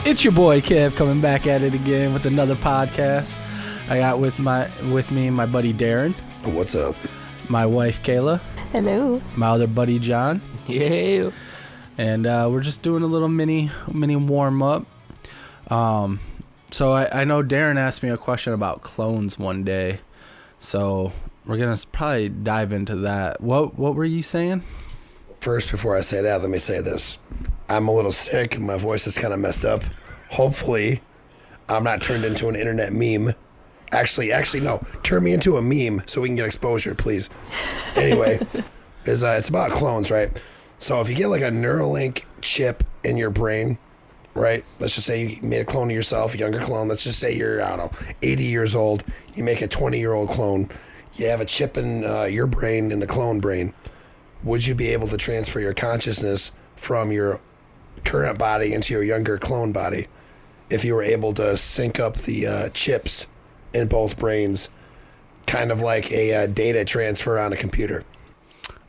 It's your boy Kev coming back at it again with another podcast. I got with me my buddy Darren. What's up? My wife Kayla. Hello. My other buddy John. Yeah. And we're just doing a little mini warm up. So I know Darren asked me a question about clones one day. So we're gonna probably dive into that. What were you saying? First, before I say that, let me say this. I'm a little sick. My voice is kind of messed up. Hopefully, I'm not turned into an internet meme. Actually, no. Turn me into a meme so we can get exposure, please. Anyway, it's about clones, right? So if you get like a Neuralink chip in your brain, right? Let's just say you made a clone of yourself, a younger clone. Let's just say you're, 80 years old. You make a 20-year-old clone. You have a chip in your brain, in the clone brain. Would you be able to transfer your consciousness from your current body into your younger clone body if you were able to sync up the chips in both brains, kind of like a data transfer on a computer?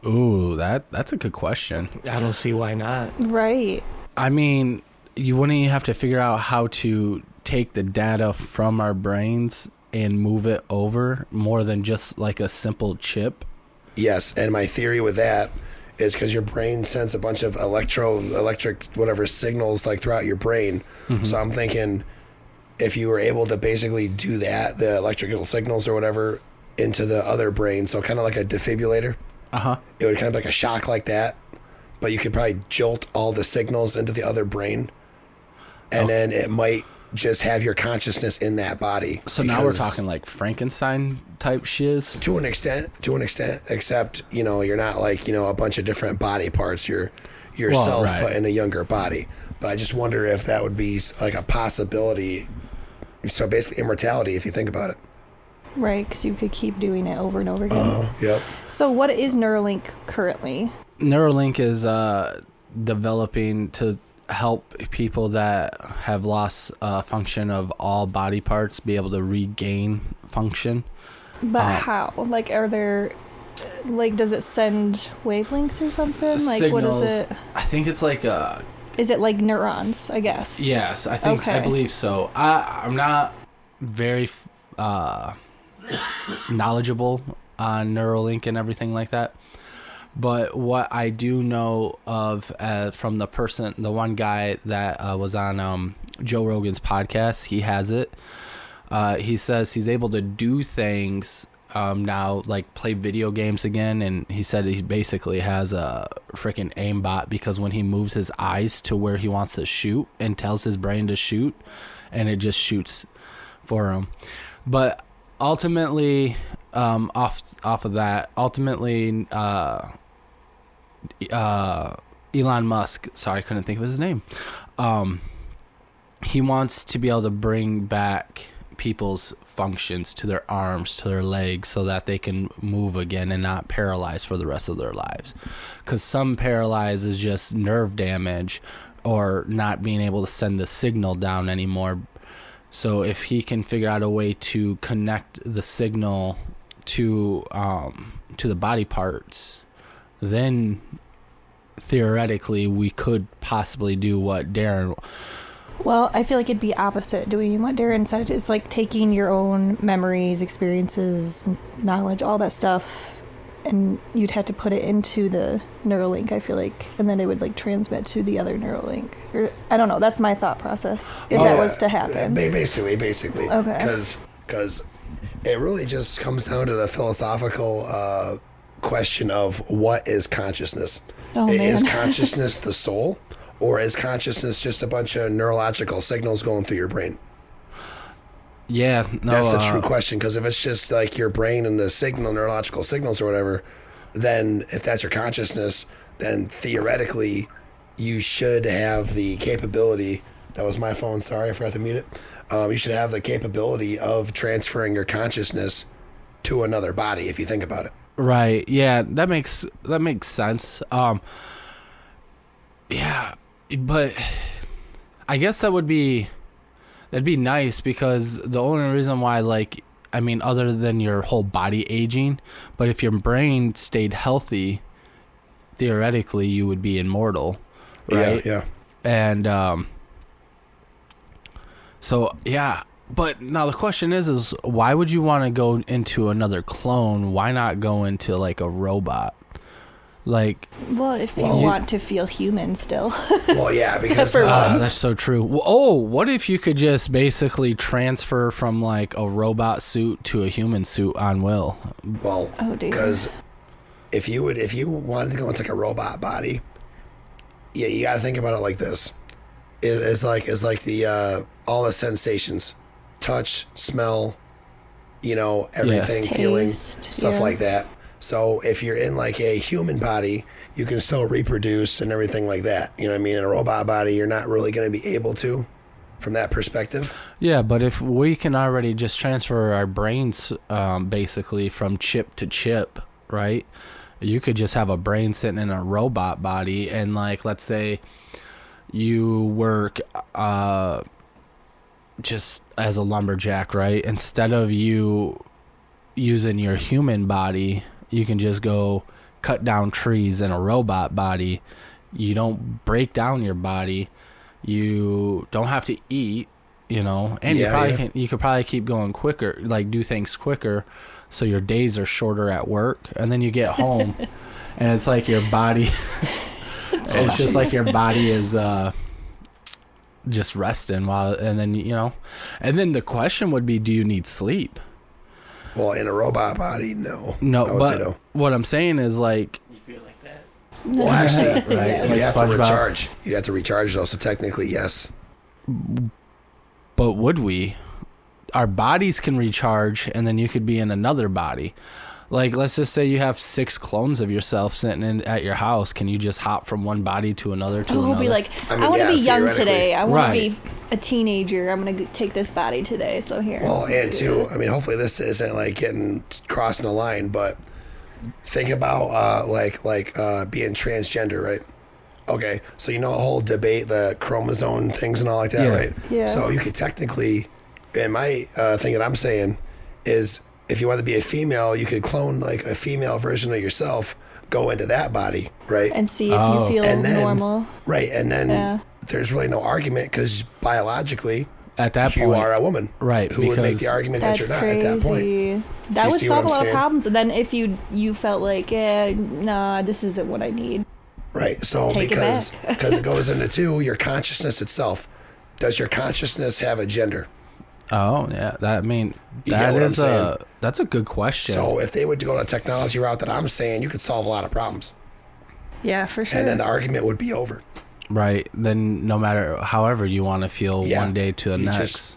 Ooh, that's a good question. I don't see why not. Right. I mean, wouldn't you have to figure out how to take the data from our brains and move it over more than just like a simple chip? Yes, and my theory with that is because your brain sends a bunch of electric whatever signals like throughout your brain. Mm-hmm. So I'm thinking if you were able to basically do that, the electrical signals or whatever, into the other brain, so kind of like a defibrillator. It would kind of like a shock like that, but you could probably jolt all the signals into the other brain, and then it might just have your consciousness in that body. So now we're talking like Frankenstein type shiz? To an extent, except, you're not like, a bunch of different body parts. You're yourself, right, but in a younger body. But I just wonder if that would be like a possibility. So basically immortality, if you think about it. Right, because you could keep doing it over and over again. Yep. So what is Neuralink currently? Neuralink is developing to help people that have lost function of all body parts be able to regain function. But how? Like, are there, like, does it send wavelengths or something? Like, signals, what is it? I think it's like Is it like neurons, I guess? Yes, I think, I believe so. I'm not very knowledgeable on Neuralink and everything like that. But what I do know of from the one guy that was on Joe Rogan's podcast, he has it. He says he's able to do things now, like play video games again. And he said he basically has a freaking aimbot, because when he moves his eyes to where he wants to shoot and tells his brain to shoot, and it just shoots for him. But ultimately, off of that, Elon Musk, sorry, I couldn't think of his name. He wants to be able to bring back people's functions to their arms, to their legs, so that they can move again and not paralyze for the rest of their lives. Because some paralyze is just nerve damage or not being able to send the signal down anymore. So if he can figure out a way to connect the signal to the body parts, then theoretically we could possibly do what Darren... Well, I feel like it'd be opposite. Doing what Darren said is like taking your own memories, experiences, knowledge, all that stuff, and you'd have to put it into the Neuralink, I feel like, and then it would like transmit to the other Neuralink. Or, I don't know. That's my thought process. If that was to happen. Basically. Okay. Because it really just comes down to the philosophical question of what is consciousness? Oh, man. Is consciousness the soul? Or is consciousness just a bunch of neurological signals going through your brain? Yeah, no. That's the true question, because if it's just like your brain and the neurological signals or whatever, then if that's your consciousness, then theoretically you should have the capability. That was my phone, sorry, I forgot to mute it. You should have the capability of transferring your consciousness to another body, if you think about it. Right, yeah, that makes sense. Yeah, but I guess that'd be nice, because the only reason why, like, I mean, other than your whole body aging, but if your brain stayed healthy, theoretically you would be immortal, right? Yeah. And So yeah, but now the question is why would you want to go into another clone? Why not go into like a robot? Like, Well, if you Well- want to feel human still. Well, yeah, because For that's so true. What if you could just basically transfer from like a robot suit to a human suit on will? well, Oh, dear. because if you wanted to go into like a robot body, yeah, you got to think about it like this. It's like the all the sensations, touch, smell, everything, feeling, Taste, stuff yeah. like that. So if you're in like a human body, you can still reproduce and everything like that. You know what I mean? In a robot body, you're not really going to be able to, from that perspective. Yeah, but if we can already just transfer our brains basically from chip to chip, right? You could just have a brain sitting in a robot body, and like, let's say you work just as a lumberjack, right? Instead of you using your human body, you can just go cut down trees in a robot body. You don't break down your body. You don't have to eat, and you could probably keep going quicker, like do things quicker, so your days are shorter at work, and then you get home, and it's like your body. It's just like your body is just resting and then the question would be, do you need sleep? Well, in a robot body, no. No, I would say but no. what I'm saying is like, You feel like that? Well, actually, right? you'd Like have to SpongeBob. recharge. You'd have to recharge though, so technically, yes. But would we? Our bodies can recharge, and then you could be in another body. Like, let's just say you have 6 clones of yourself sitting at your house. Can you just hop from one body to another to Oh, another? be like, I I, mean, want to yeah, be young theoretically. today. I want Right. to be a teenager. I'm going to take this body today. So here. Well, and too, I mean, hopefully this isn't like crossing a line, but think about being transgender, right? Okay, so a whole debate, the chromosome things and all like that, Yeah. right? Yeah. So you could technically, and my thing that I'm saying is, if you want to be a female, you could clone like a female version of yourself, go into that body, right? And see if Oh. you feel And then- normal. Right, and then Yeah. there's really no argument because biologically at that you point, are a woman, right? Who would make because the argument that That's you're not crazy. at that point? That You would see what solve a I'm lot of saying? problems. And then if you felt like, nah, this isn't what I need. Right. So Take it because back. it goes into two, your consciousness itself. Does your consciousness have a gender? Oh yeah, You get what I'm saying? that's a good question. So if they would go the technology route that I'm saying, you could solve a lot of problems, Yeah, for sure. and then the argument would be over. Right. Then no matter however you want to feel Yeah. one day to the You next. just-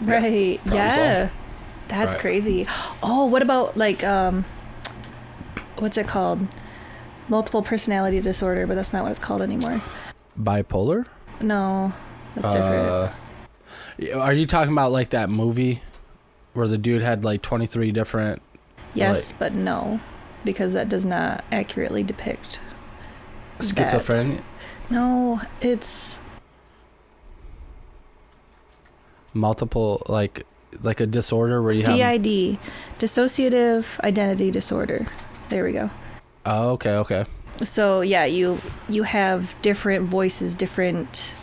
Right. Problem Yeah. solved. That's Right. crazy. Oh, what about like what's it called? Multiple personality disorder, but that's not what it's called anymore. Bipolar? No, that's different. Are you talking about like that movie where the dude had like 23 different Yes, but no, because that does not accurately depict that. schizophrenia? No, it's Multiple like a disorder where you have DID, dissociative identity disorder. There we go. Oh, okay. So yeah, you have different voices, different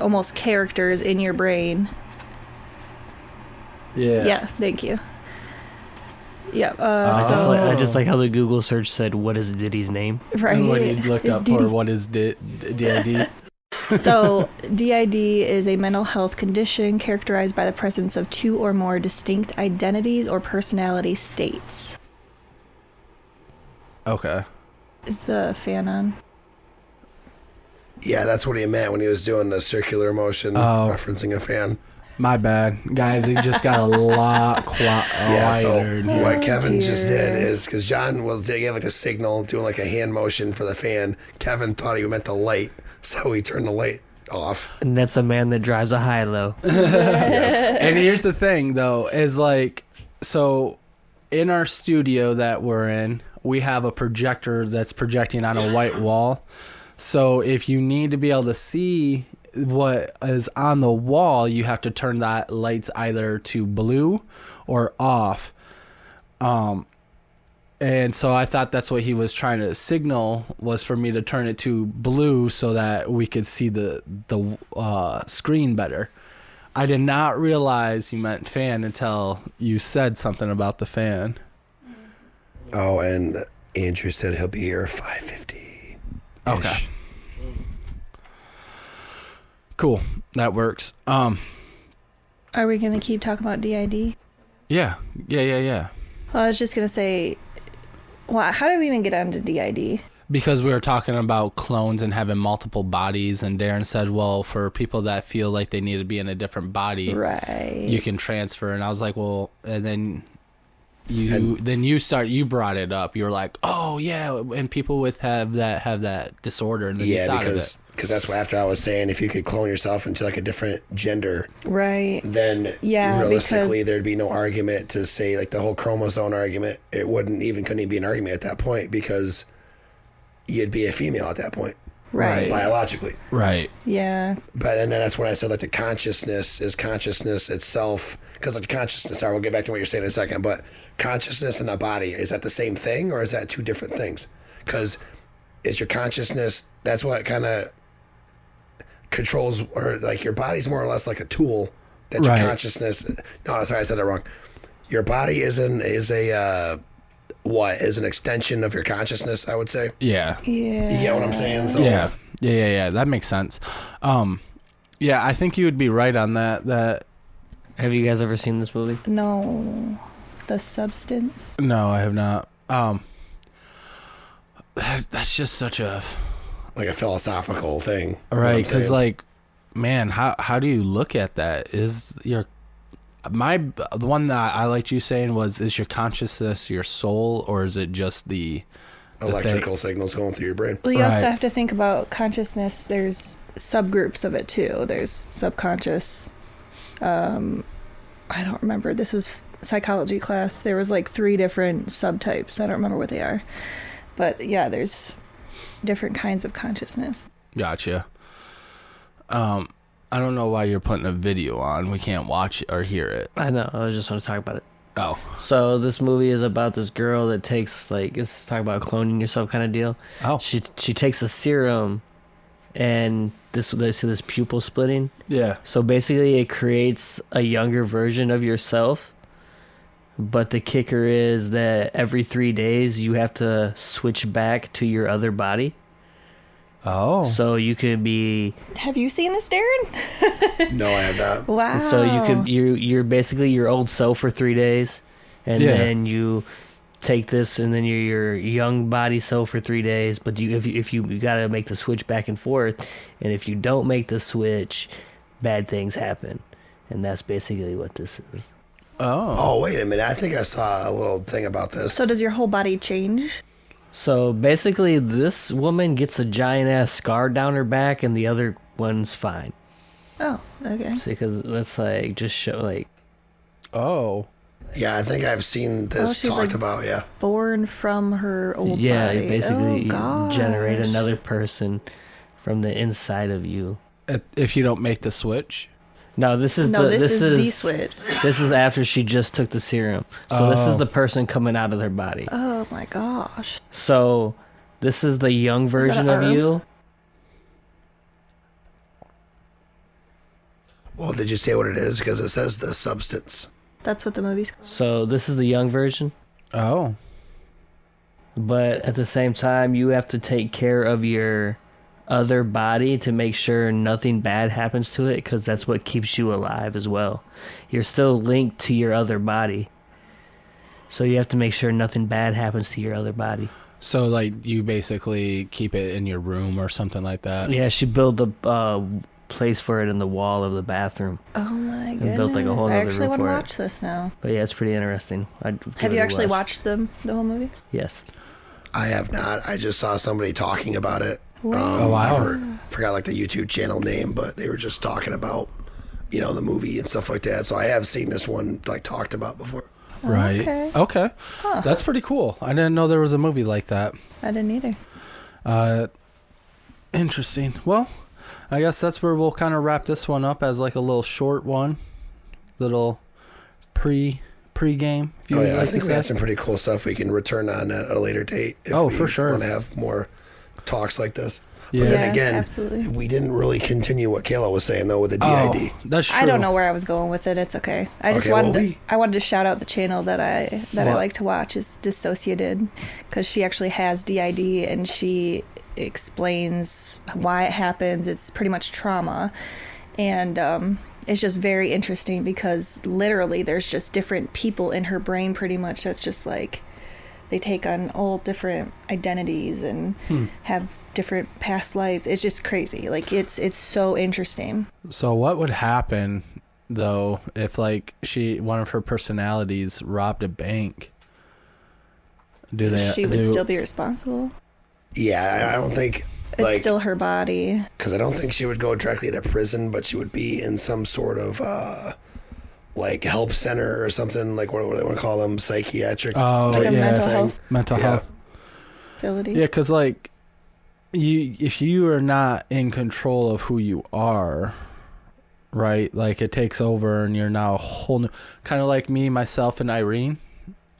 almost characters in your brain. Yeah, thank you. Yeah, so I just like how the Google search said, "What is Diddy's name?" right. When you looked It's up DD. for what is DID? So, DID is a mental health condition characterized by the presence of 2 or more distinct identities or personality states. Okay. Is the fan on? Yeah, that's what he meant when he was doing the circular motion, Oh. referencing a fan. My bad, guys. It just got a lot Yeah, so quieter. in here. what Oh, Kevin just dear. did is, because John gave like a signal, doing like a hand motion for the fan. Kevin thought he meant the light, so he turned the light off. And that's a man that drives a high-low. Yes. And here's the thing, though, is like, so in our studio that we're in, we have a projector that's projecting on a white wall. So if you need to be able to see what is on the wall, you have to turn that lights either to blue or off. And so I thought that's what he was trying to signal, was for me to turn it to blue so that we could see the screen better. I did not realize you meant fan until you said something about the fan. Oh, and Andrew said he'll be here 5:50. Okay. Cool. That works. Are we gonna keep talking about DID? Yeah. Well, I was just gonna say, well, how did we even get onto DID? Because we were talking about clones and having multiple bodies, and Darren said, well, for people that feel like they need to be in a different body, Right. you can transfer. And I was like, well, and then you brought it up. You were like, oh yeah, and people have that disorder, and then you thought of it. Because that's what after I was saying, if you could clone yourself into like a different gender, Right. then Yeah, realistically because there'd be no argument to say like the whole chromosome argument. It couldn't even be an argument at that point because you'd be a female at that point, Right. biologically. Right. Yeah. But and then that's when I said like the consciousness is consciousness itself, because like consciousness. Sorry, we'll get back to what you're saying in a second. But consciousness and a body, is that the same thing or is that two different things? Because is your consciousness, that's what kind of controls, or like your body's more or less like a tool that your Right. consciousness. No, sorry, I said that wrong. Your body is an extension of your consciousness, I would say. Yeah. Yeah. You get what I'm saying? So Yeah. That makes sense. Yeah, I think you would be right on that. Have you guys ever seen this movie? No. The Substance. No, I have not. That's just such a like a philosophical thing. right, because like, man, how do you look at that? Is the one that I liked you saying was, is your consciousness your soul, or is it just the electrical signals going through your brain. Well, you also Right. have to think about consciousness. There's subgroups of it too. There's subconscious. I don't remember. This was psychology class. There was like 3 different subtypes. I don't remember what they are. But yeah, there's different kinds of consciousness. Gotcha. I don't know why you're putting a video on. We can't watch it or hear it. I know. I just want to talk about it. Oh. So this movie is about this girl that takes it's talking about cloning yourself kind of deal. Oh. She takes a serum, and they see this pupil splitting. Yeah. So basically, it creates a younger version of yourself. But the kicker is that every 3 days you have to switch back to your other body. Oh. So you could be. Have you seen this, Darren? No, I have not. Wow. So you're basically your old self for 3 days, and Yeah. then you take this, and then you're your young body self for 3 days. But if you got to make the switch back and forth, and if you don't make the switch, bad things happen, and that's basically what this is. Oh, wait a minute. I think I saw a little thing about this. So does your whole body change? So basically, this woman gets a giant ass scar down her back, and the other one's fine. Oh, okay. Because that's like just show like. Oh. Yeah, I think I've seen this she's talked like- about, yeah. Born from her old Yeah, body. basically Oh, you generate gosh. another person from the inside of you. If you don't make the switch. No, this is No, the this is the switch. This is after she just took the serum. So this is the person coming out of their body. Oh my gosh. So this is the young version an of arm? you. Well, did you say what it is? Because it says the substance. That's what the movie's called. So this is the young version. Oh. But at the same time, you have to take care of your other body to make sure nothing bad happens to it, because that's what keeps you alive as well. You're still linked to your other body. So you have to make sure nothing bad happens to your other body. So like you basically keep it in your room or something like that. Yeah, she built a place for it in the wall of the bathroom. Oh my And goodness. built, like, a whole I nother actually room want to for it. watch this now. But yeah, it's pretty interesting. I'd give Have it you a actually watch. watched the whole movie? Yes. I have not. I just saw somebody talking about it. Oh, wow. Forgot like the YouTube channel name, but they were just talking about, the movie and stuff like that. So I have seen this one like talked about before. Right. Okay. That's pretty cool. I didn't know there was a movie like that. I didn't either. Interesting. Well, I guess that's where we'll kind of wrap this one up as like a little short one. Little pre-game, if you would I like think to we got say. some pretty cool stuff we can return on at a later date. If Oh, we for sure. want to have more talks like this. Yeah. But then Yeah, again, absolutely. we didn't really continue what Kayla was saying though with the DID. Oh, that's true. I don't know where I was going with it. It's okay. I just Okay, well, I wanted to shout out the channel that I What? like to watch is Dissociated, because she actually has DID and she explains why it happens. It's pretty much trauma, and it's just very interesting because literally there's just different people in her brain pretty much that's just like they take on all different identities and have different past lives. It's just crazy. Like it's so interesting. So what would happen though if like one of her personalities robbed a bank? She would still be responsible. Yeah, I don't think It's like still her body. because I don't think she would go directly to prison, but she would be in some sort of like help center or something. Like what do they want to call them? Psychiatric. Oh, Like a yeah. mental health Mental Yeah. health. facility. Yeah, because like if you are not in control of who you are, right? Like it takes over, and you're now a whole new kind of like me, myself, and Irene.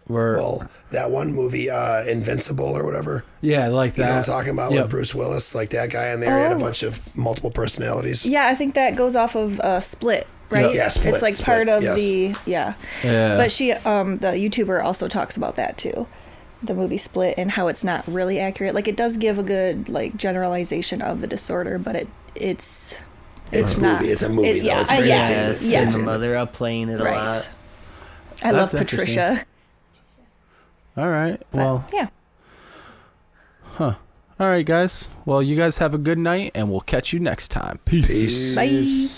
Well, that one movie, Invincible or whatever. Yeah, like You know what I'm that. talking about Yep. with Bruce Willis? Like that guy in there had a Oh. bunch of multiple personalities. Yeah, I think that goes off of Split, right? Yeah, Split, It's like Split, part of yes. the Yeah. But she, the YouTuber, also talks about that too, the movie Split, and how it's not really accurate. Like it does give a good like generalization of the disorder, but it's not. It's a movie though. It's for yeah, entertainment. Yes, yeah. cinema. They're up playing it a Right. lot. I love That's interesting. Patricia. All right. But, Well, yeah. all right, guys. Well, you guys have a good night, and we'll catch you next time. Peace. Peace. Bye.